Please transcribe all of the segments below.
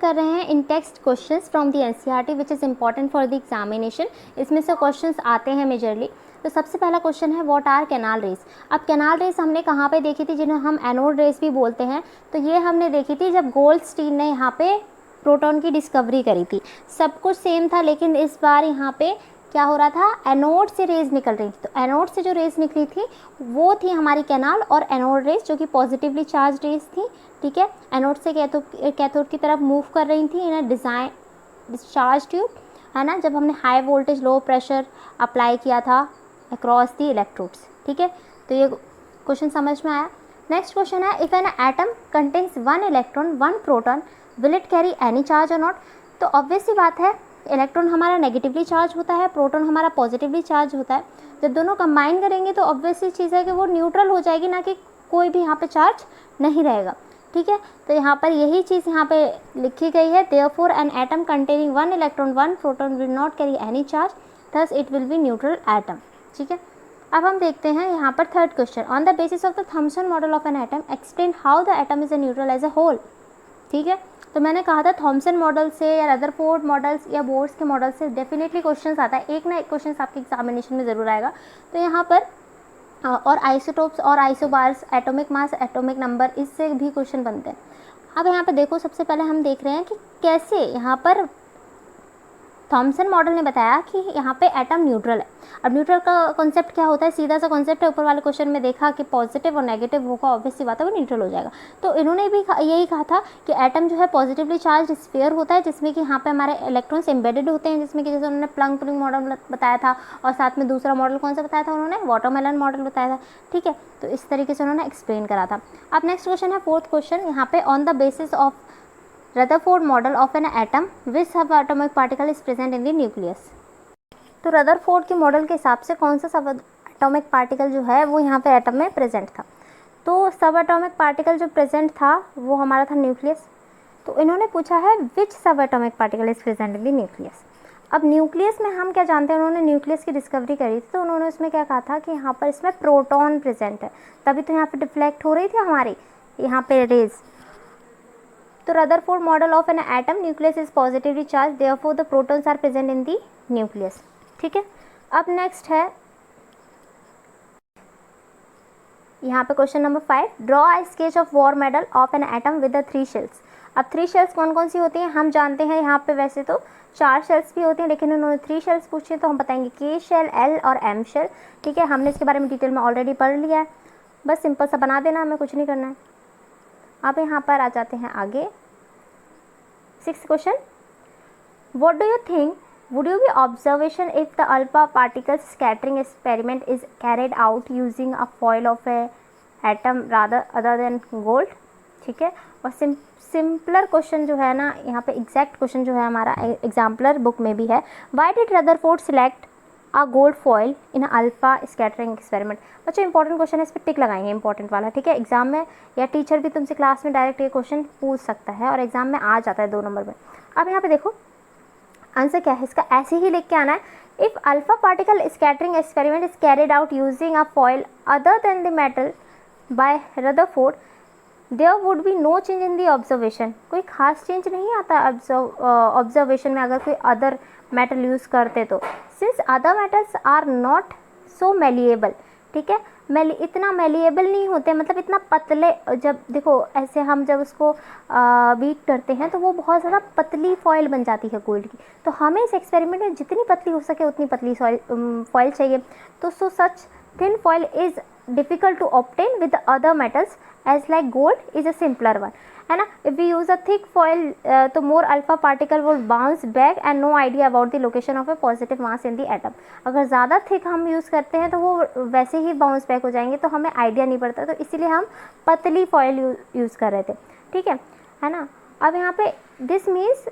कर रहे हैं in text questions from the NCERT which is important for the examination. इसमें से क्वेश्चंस आते हैं मेजरली। तो सबसे पहला क्वेश्चन है व्हाट आर कैनाल रेज। अब कैनाल रेज हमने कहाँ पे देखी थी, जिन्हें हम एनोड रेज भी बोलते हैं। तो ये हमने देखी थी जब गोल्डस्टीन ने यहाँ पे प्रोटॉन की डिस्कवरी करी थी। सब कुछ सेम था, लेकिन इस बार यहाँ पे क्या हो रहा था, एनोड से रेज निकल रही थी। तो एनोड से जो रेज निकली थी वो थी हमारी कैनाल और एनोड रेज, जो कि पॉजिटिवली चार्ज रेज थी। ठीक है, एनोड से कैथोड की तरफ मूव कर रही थी इन डिज़ाइन डिस्चार्ज ट्यूब, है ना, जब हमने high voltage low pressure apply किया था अक्रॉस दी इलेक्ट्रोड्स। ठीक है, तो ये क्वेश्चन समझ में आया। नेक्स्ट क्वेश्चन है if an atom contains 1 electron 1 proton will it carry any charge और नॉट। तो ऑब्वियस सी बात है, इलेक्ट्रॉन हमारा नेगेटिवली चार्ज होता है, प्रोटॉन हमारा पॉजिटिवली चार्ज होता है। जब दोनों कंबाइन करेंगे तो ऑब्वियस सी चीज़ है कि वो न्यूट्रल हो जाएगी, ना कि कोई भी यहाँ पे चार्ज नहीं रहेगा। ठीक है, तो यहाँ पर यही चीज़ यहाँ पे लिखी गई है, therefore an atom containing 1 electron 1 proton will not carry any charge, thus it will be neutral atom. ठीक है, अब हम देखते हैं यहाँ पर third question, on the basis of the Thomson model of an atom explain how the atom is a neutral as a whole. ठीक है, तो मैंने कहा था थॉम्सन मॉडल से या रदरफोर्ड मॉडल्स या बोर्ड्स के मॉडल से डेफिनेटली क्वेश्चन आता है, एक ना एक क्वेश्चन आपके एग्जामिनेशन में ज़रूर आएगा। तो यहाँ पर और आइसोटोप्स और isobars, atomic mass, atomic number, इससे भी क्वेश्चन बनते हैं। अब यहाँ पर देखो, सबसे पहले हम देख रहे हैं कि कैसे यहाँ पर थॉम्सन मॉडल ने बताया कि यहाँ पे एटम न्यूट्रल है। अब न्यूट्रल का कॉन्सेप्ट क्या होता है, सीधा सा कॉन्सेप्ट है, ऊपर वाले क्वेश्चन में देखा कि पॉजिटिव और नेगेटिव होगा, ऑब्वियस सी बात है वो न्यूट्रल हो जाएगा। तो इन्होंने भी यही कहा था कि एटम जो है पॉजिटिवली चार्ज स्फीयर होता है, जिसमें कि यहाँ पे हमारे इलेक्ट्रॉन्स एम्बेडेड होते हैं, जिसमें कि जैसे उन्होंने प्लंग पुलिंग मॉडल बताया था, और साथ में दूसरा मॉडल कौन सा बताया था उन्होंने, वाटरमेलन मॉडल बताया था। ठीक है, तो इस तरीके से उन्होंने एक्सप्लेन करा था। अब नेक्स्ट क्वेश्चन है फोर्थ क्वेश्चन, यहाँ पे on the basis of Rutherford model of an atom which subatomic particle is present in the nucleus. तो रदरफोर्ड के मॉडल के हिसाब से कौन सा सब एटॉमिक पार्टिकल जो है वो यहाँ पे एटम में प्रेजेंट था। तो सब एटॉमिक पार्टिकल जो प्रेजेंट था वो हमारा था न्यूक्लियस। तो इन्होंने पूछा है विच subatomic particle is present in the nucleus. अब न्यूक्लियस में हम क्या जानते हैं, उन्होंने न्यूक्लियस की डिस्कवरी करी थी, तो उन्होंने उसमें क्या कहा था कि यहाँ पर इसमें प्रोटॉन प्रेजेंट है, तभी तो यहाँ पे डिफ्लेक्ट हो रही थी हमारी यहाँ पे रेज। तो Rutherford model of an atom nucleus is positively charge, therefore the protons are present in the nucleus. ठीक है, अब नेक्स्ट है यहाँ पे question number 5, draw a sketch of Bohr model of an atom with the 3 shells. अब 3 shells कौन कौन सी होती हैं हम जानते हैं, यहाँ पे वैसे तो 4 शेल्स भी होती हैं, लेकिन उन्होंने 3 शेल्स पूछे, तो हम बताएंगे के शेल, एल और एम शेल। ठीक है, हमने इसके बारे में डिटेल में ऑलरेडी पढ़ लिया है, बस सिंपल सा बना देना, हमें कुछ नहीं करना है। अब यहाँ पर आ जाते हैं आगे 6th question, what do you think would you be observation if the alpha particle scattering experiment is carried out using a foil of a atom rather other than gold। ठीक है, और सिंपलर क्वेश्चन जो है ना, यहाँ पे exact question जो है हमारा एग्जाम्पलर बुक में भी है, why did Rutherford select a gold foil in alpha scattering experiment. बच्चों इंपॉर्टेंट क्वेश्चन है, इस पर टिक लगाएंगे, इंपॉर्टेंट वाला। ठीक है, एग्जाम में या टीचर भी तुमसे क्लास में डायरेक्ट ये क्वेश्चन पूछ सकता है और एग्जाम में आ जाता है 2 नंबर में। अब यहाँ पे देखो आंसर क्या है इसका, ऐसे ही लिख के आना है, if alpha particle scattering experiment is carried out using a foil other than the metal by Rutherford there would be no change in the observation. कोई खास चेंज नहीं आता ऑब्जर्वेशन में अगर कोई अदर मेटल यूज़ करते तो, since other metals are not so malleable. ठीक है, इतना मेलिएबल नहीं होते, मतलब इतना पतले, जब देखो ऐसे हम जब उसको बीट करते हैं तो वो बहुत ज़्यादा पतली फॉयल बन जाती है गोल्ड की। तो हमें इस एक्सपेरिमेंट में जितनी पतली हो सके उतनी पतली फॉयल चाहिए। तो so such thin foil is difficult to obtain with other metals as like gold is a simpler one, है ना। If we use a thick foil तो more alpha particle would bounce back and no idea about the location of a positive mass in the atom. अगर ज़्यादा thick हम use करते हैं तो वो वैसे ही बाउंस बैक हो जाएंगे, तो हमें आइडिया नहीं पड़ता, तो इसीलिए हम पतली फॉयल यूज़ कर रहे थे। ठीक है ना। अब यहाँ पे this means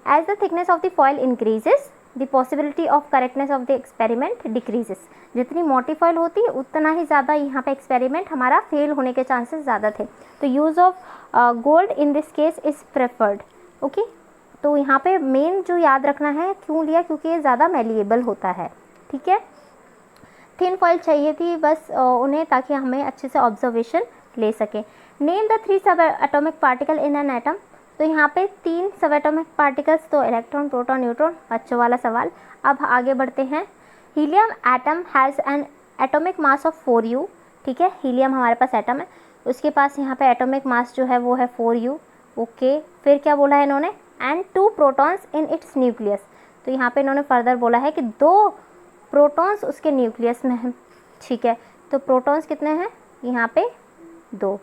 as the thickness of the foil increases the possibility of correctness of the experiment decreases. जितनी मोटी फॉयल होती है उतना ही ज़्यादा यहाँ पे एक्सपेरिमेंट हमारा फेल होने के चांसेस ज़्यादा थे। तो use of gold in this case is preferred. Okay, तो यहाँ पे मेन जो याद रखना है, क्यों लिया, क्योंकि ये ज़्यादा मेलिएबल होता है। ठीक है, थिन फॉयल चाहिए थी बस उन्हें, ताकि हमें अच्छे से ऑब्जर्वेशन ले सकें। नेम द 3 सब atomic particle in an atom. तो यहाँ पे 3 सब एटॉमिक पार्टिकल्स, तो इलेक्ट्रॉन, प्रोटॉन, न्यूट्रॉन, बच्चों वाला सवाल। अब आगे बढ़ते हैं। Helium atom has an atomic mass of 4u। ठीक है, हीलियम हमारे पास एटम है, उसके पास यहाँ पे एटॉमिक मास जो है वो है 4u। ओके, फिर क्या बोला है इन्होंने, and 2 protons in its nucleus. तो यहाँ पे इन्होंने फर्दर बोला है कि 2 प्रोटॉन्स उसके न्यूक्लियस में हैं। ठीक है, तो प्रोटॉन्स कितने हैं यहाँ पे 2।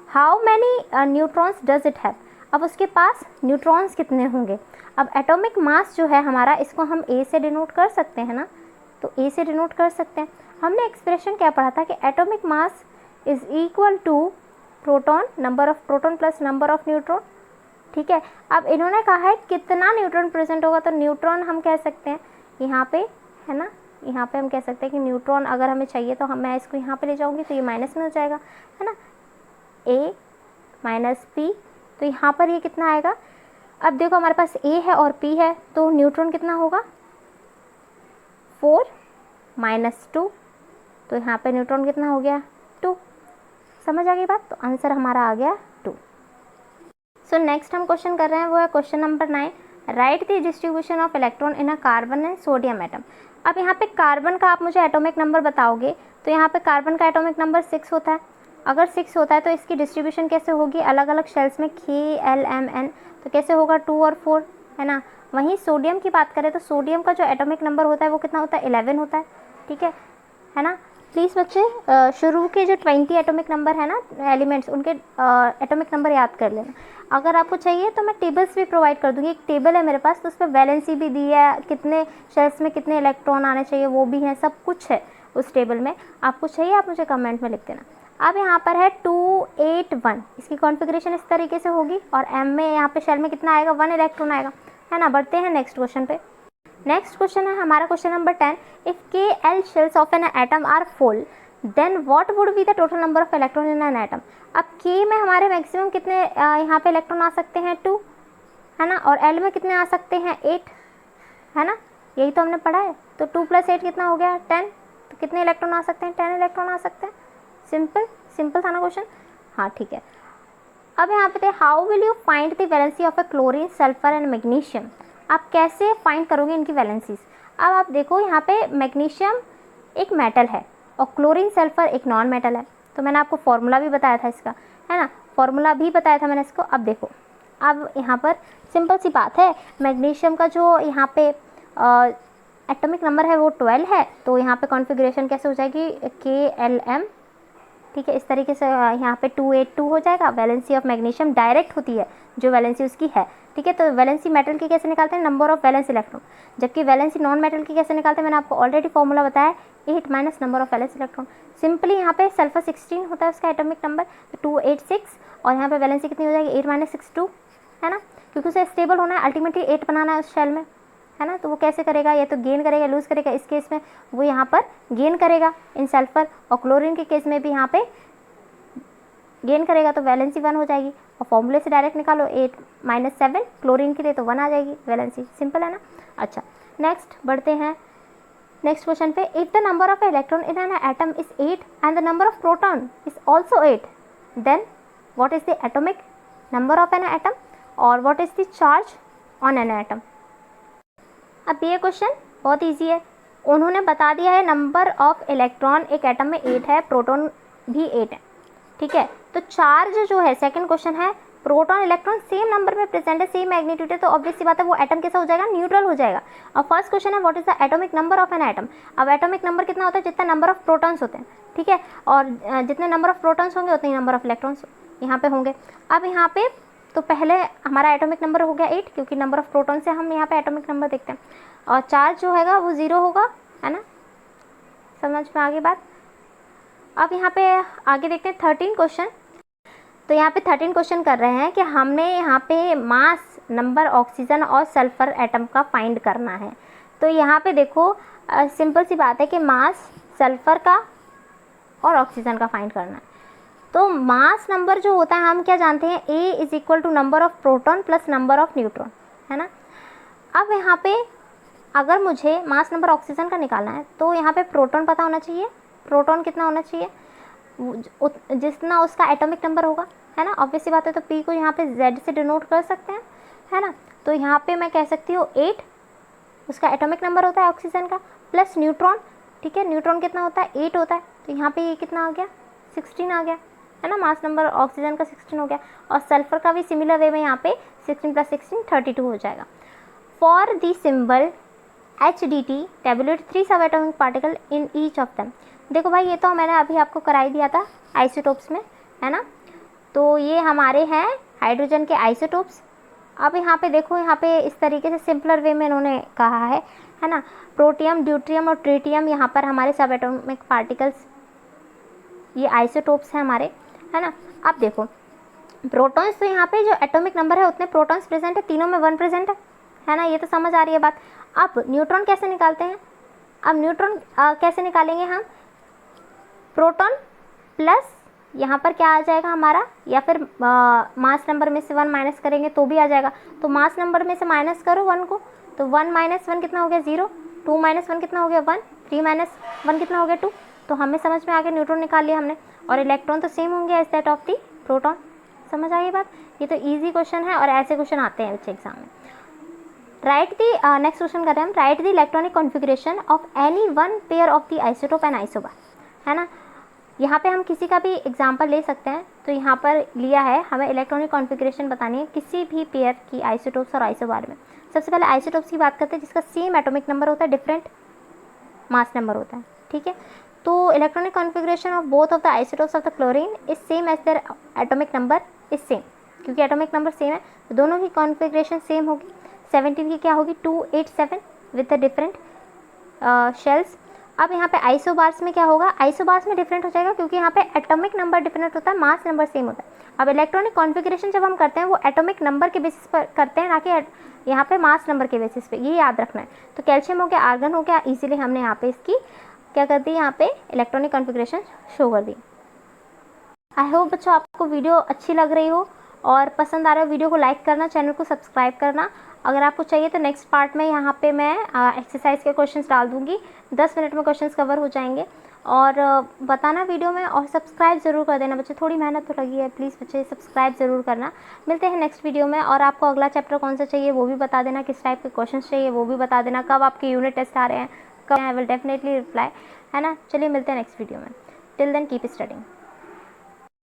How many neutrons does it have. अब उसके पास न्यूट्रॉन्स कितने होंगे। अब एटॉमिक मास जो है हमारा, इसको हम ए से डिनोट कर सकते हैं ना, तो ए से डिनोट कर सकते हैं। हमने एक्सप्रेशन क्या पढ़ा था कि atomic mass is equal to proton, number of proton plus number of neutron. ठीक है, अब इन्होंने कहा है कितना न्यूट्रॉन प्रेजेंट होगा, तो न्यूट्रॉन हम कह सकते हैं यहाँ पे, है ना, यहाँ पे हम कह सकते हैं कि न्यूट्रॉन अगर हमें चाहिए तो मैं इसको यहाँ पे ले जाऊँगी तो ये माइनस में हो जाएगा, है ना, ए माइनस पी। तो यहाँ पर ये कितना आएगा। अब देखो हमारे पास ए है और पी है, तो न्यूट्रॉन कितना होगा 4 माइनस 2, तो यहाँ पे न्यूट्रॉन कितना हो गया 2। समझ आ गई बात, तो आंसर हमारा आ गया 2। सो नेक्स्ट हम क्वेश्चन कर रहे हैं, वो है question number 9। Right the distribution of electron in a carbon and sodium atom. अब यहाँ पे कार्बन का आप मुझे एटॉमिक नंबर बताओगे, तो यहाँ पे कार्बन का एटॉमिक नंबर 6 होता है। अगर 6 होता है तो इसकी डिस्ट्रीब्यूशन कैसे होगी, अलग अलग शेल्स में KLMN, तो कैसे होगा 2 और 4, है ना। वहीं सोडियम की बात करें तो सोडियम का जो एटॉमिक नंबर होता है वो कितना होता है 11 होता है। ठीक है ना। प्लीज़ बच्चे शुरू के जो 20 एटॉमिक नंबर है ना एलिमेंट्स, उनके एटॉमिक नंबर याद कर लेना। अगर आपको चाहिए तो मैं टेबल्स भी प्रोवाइड कर दूँगी। एक टेबल है मेरे पास, तो उस पर वैलेंसी भी दी है, कितने शेल्स में कितने इलेक्ट्रॉन आने चाहिए वो भी है, सब कुछ है उस टेबल में। आपको चाहिए आप मुझे कमेंट में लिख देना। अब यहाँ पर है 281, इसकी कॉन्फ़िगरेशन इस तरीके से होगी, और एम में यहाँ पे शेल में कितना आएगा 1 इलेक्ट्रॉन आएगा, है ना। बढ़ते हैं नेक्स्ट क्वेश्चन पे। नेक्स्ट क्वेश्चन है हमारा question number 10। If KL shells of an atom are full then what would be the total number of electron in an atom. अब K में हमारे मैक्सिमम कितने यहाँ पे इलेक्ट्रॉन आ सकते हैं 2, है ना, और L में कितने आ सकते हैं 8, है ना, यही तो हमने पढ़ा है। तो 2 + 8 कितना हो गया 10, तो कितने इलेक्ट्रॉन आ सकते हैं 10 इलेक्ट्रॉन आ सकते हैं। सिंपल था ना क्वेश्चन। हाँ ठीक है। अब यहाँ पे थे how will you find the valency of A chlorine, sulphur and magnesium. आप कैसे फाइंड करोगे इनकी वैलेंसीज। अब आप देखो यहाँ पे मैग्नीशियम एक मेटल है और क्लोरीन सल्फर एक नॉन मेटल है। तो मैंने आपको फॉर्मूला भी बताया था इसका, है ना, फॉर्मूला भी बताया था मैंने इसको। अब देखो, अब यहाँ पर सिंपल सी बात है, मैग्नीशियम का जो यहाँ पे एटॉमिक नंबर है वो 12 है, तो यहाँ पे कॉन्फ़िगरेशन कैसे हो जाएगी KLM। ठीक है, इस तरीके से यहाँ पे 282 हो जाएगा। वैलेंसी ऑफ मैग्नीशियम डायरेक्ट होती है जो वैलेंसी उसकी है। ठीक है, तो वैलेंसी मेटल की कैसे निकालते हैं, नंबर ऑफ वैलेंस इलेक्ट्रॉन, जबकि वैलेंसी नॉन मेटल की कैसे निकालते हैं मैंने आपको ऑलरेडी फॉर्मूला बताया, 8 minus number of valence electron. Simply यहाँ पे सल्फर 16 होता है उसका एटॉमिक नंबर, तो 286, और यहाँ पे वैलेंसी कितनी हो जाएगी 8 माइनस 6 2, है ना, क्योंकि उसे स्टेबल होना है, अल्टीमेटली 8 बनाना है उस शेल में, है ना। तो वो कैसे करेगा, या तो गेन करेगा लूज़ करेगा। इस केस में वो यहाँ पर गेन करेगा इन सल्फर, और क्लोरीन के केस में भी यहाँ पे गेन करेगा, तो वैलेंसी 1 हो जाएगी। और फॉर्मूले से डायरेक्ट निकालो 8 माइनस 7 क्लोरीन के लिए, तो 1 आ जाएगी वैलेंसी। सिंपल है ना। अच्छा, नेक्स्ट बढ़ते हैं नेक्स्ट क्वेश्चन पे। If the number of electron in an atom is 8 and the number of proton is also 8, then what is the atomic number of an atom और what is the charge on an atom. अब ये question बहुत easy है। उन्होंने बता दिया है number of electron एक एटम में 8 है, प्रोटॉन भी 8 है। ठीक है, तो चार्ज जो है, सेकंड क्वेश्चन है, प्रोटॉन इलेक्ट्रॉन सेम नंबर में प्रेजेंट है, सेम मैग्नीट्यूड है, तो ऑब्वियस सी बात है वो एटम कैसा हो जाएगा, न्यूट्रल हो जाएगा। और फर्स्ट क्वेश्चन है what is the atomic number of an atom. अब एटॉमिक नंबर कितना होता है, जितना नंबर ऑफ प्रोटॉन्स होते हैं। ठीक है, और जितने नंबर ऑफ प्रोटॉन्स होंगे उतने ही नंबर ऑफ इलेक्ट्रॉन्स यहाँ पे होंगे। अब यहाँ पे तो पहले हमारा एटॉमिक नंबर हो गया 8, क्योंकि नंबर ऑफ प्रोटॉन से हम यहाँ पे एटॉमिक नंबर देखते हैं, और चार्ज जो हैगा वो 0 होगा, है ना। समझ में आगे बात। अब यहाँ पे आगे देखते हैं 13 क्वेश्चन। तो यहाँ पे 13 क्वेश्चन कर रहे हैं कि हमने यहाँ पे मास, नंबर, ऑक्सीजन और सल्फर एटम का फाइंड करना है। तो यहाँ पे देखो सिंपल सी बात है कि मास सल्फर का और ऑक्सीजन का फाइंड करना है। तो मास नंबर जो होता है हम क्या जानते हैं, A is equal to number of proton plus number of neutron, है ना। अब यहाँ पे अगर मुझे मास नंबर ऑक्सीजन का निकालना है तो यहाँ पे प्रोटॉन पता होना चाहिए, प्रोटॉन कितना होना चाहिए, जितना उसका एटॉमिक नंबर होगा, है ना, ऑब्वियस सी बात है। तो P को यहाँ पे Z से डिनोट कर सकते हैं, है ना। तो यहाँ पे मैं कह सकती हूँ 8 उसका एटॉमिक नंबर होता है ऑक्सीजन का, प्लस न्यूट्रॉन, ठीक है, न्यूट्रॉन कितना होता है 8 होता है, तो यहाँ पे ये कितना आ गया 16 आ गया, है ना, मास नंबर ऑक्सीजन का 16 हो गया। और सल्फर का भी सिमिलर वे में यहाँ पे 16 + 16 32 हो जाएगा। For the symbol HDT tablet 3 सब atomic particle in each of them. देखो भाई ये तो मैंने अभी आपको कराई दिया था आइसोटोप्स में, है ना। तो ये हमारे हैं हाइड्रोजन के आइसोटोप्स। अब यहाँ पे देखो, यहाँ पे इस तरीके से सिंपलर वे में इन्होंने कहा है ना। प्रोटियम, ड्यूट्रियम और ट्रिटियम यहाँ पर हमारे सब एटॉमिक पार्टिकल्स, ये आइसोटोप्स हैं हमारे, है ना। अब देखो प्रोटॉन्स, तो यहाँ पे जो एटॉमिक नंबर है उतने प्रोटॉन्स प्रेजेंट है, तीनों में 1 प्रेजेंट है ना, ये तो समझ आ रही है बात। अब न्यूट्रॉन कैसे निकालते हैं, अब न्यूट्रॉन कैसे निकालेंगे हम, प्रोटॉन प्लस यहाँ पर क्या आ जाएगा हमारा, या फिर मास नंबर में से 1 माइनस करेंगे तो भी आ जाएगा। तो मास नंबर में से माइनस करो 1 को, तो 1 - 1 कितना हो गया 0, 2 - 1 कितना हो गया 1, 3 - 1 कितना हो गया 2। तो हमें समझ में आ गया, न्यूट्रॉन निकाल लिया हमने। और इलेक्ट्रॉन तो सेम होंगे as that of the proton. समझ आ गई बात। ये तो ईजी क्वेश्चन है और ऐसे क्वेश्चन आते हैं बच्चे एग्जाम में। राइट दी नेक्स्ट क्वेश्चन करते हैं हम, right the electronic configuration of any one pair of the isotope and isobar, है ना। यहाँ पे हम किसी का भी एग्जाम्पल ले सकते हैं। तो यहाँ पर लिया है, हमें इलेक्ट्रॉनिक कॉन्फ़िगरेशन बतानी है किसी भी पेयर की आइसोटोप्स और आइसोबार में। सबसे पहले आइसोटोप्स की बात करते हैं जिसका सेम एटॉमिक नंबर होता है, डिफरेंट मास नंबर होता है, ठीक है। तो electronic configuration of both of the isotopes of the chlorine is same as their atomic number is same, क्योंकि एटॉमिक नंबर सेम है तो दोनों की कॉन्फ़िगरेशन सेम होगी। 17 की क्या होगी 287 विद द डिफरेंट शेल्स। अब यहाँ पे आइसोबार्स में क्या होगा, आइसोबार्स में डिफरेंट हो जाएगा क्योंकि यहाँ पे एटॉमिक नंबर डिफरेंट होता है, मास नंबर सेम होता है। अब इलेक्ट्रॉनिक कॉन्फ़िगरेशन जब हम करते हैं वो एटॉमिक नंबर के बेसिस पर करते हैं, ना कि यहाँ पे मास नंबर के बेसिस पे, ये याद रखना है। तो कैल्शियम हो गया, आर्गन हो गया, इजीली हमने यहाँ पे इसकी क्या कर दी, यहाँ पे इलेक्ट्रॉनिक कॉन्फ़िगरेशन शो कर दी। आई होप बच्चों आपको वीडियो अच्छी लग रही हो और पसंद आ रहा है। वीडियो को लाइक करना, चैनल को सब्सक्राइब करना। अगर आपको चाहिए तो नेक्स्ट पार्ट में यहाँ पे मैं एक्सरसाइज के क्वेश्चंस डाल दूँगी, 10 मिनट में क्वेश्चंस कवर हो जाएंगे। और बताना वीडियो में, और सब्सक्राइब ज़रूर कर देना बच्चे, थोड़ी मेहनत तो लगी है, प्लीज़ बच्चे सब्सक्राइब ज़रूर करना। मिलते हैं नेक्स्ट वीडियो में। और आपको अगला चैप्टर कौन सा चाहिए वो भी बता देना, किस टाइप के क्वेश्चन चाहिए वो भी बता देना, कब आपके यूनिट टेस्ट आ रहे हैं, कब, आई विल डेफिनेटली रिप्लाई, है ना। चलिए मिलते हैं नेक्स्ट वीडियो में। Till then keep studying.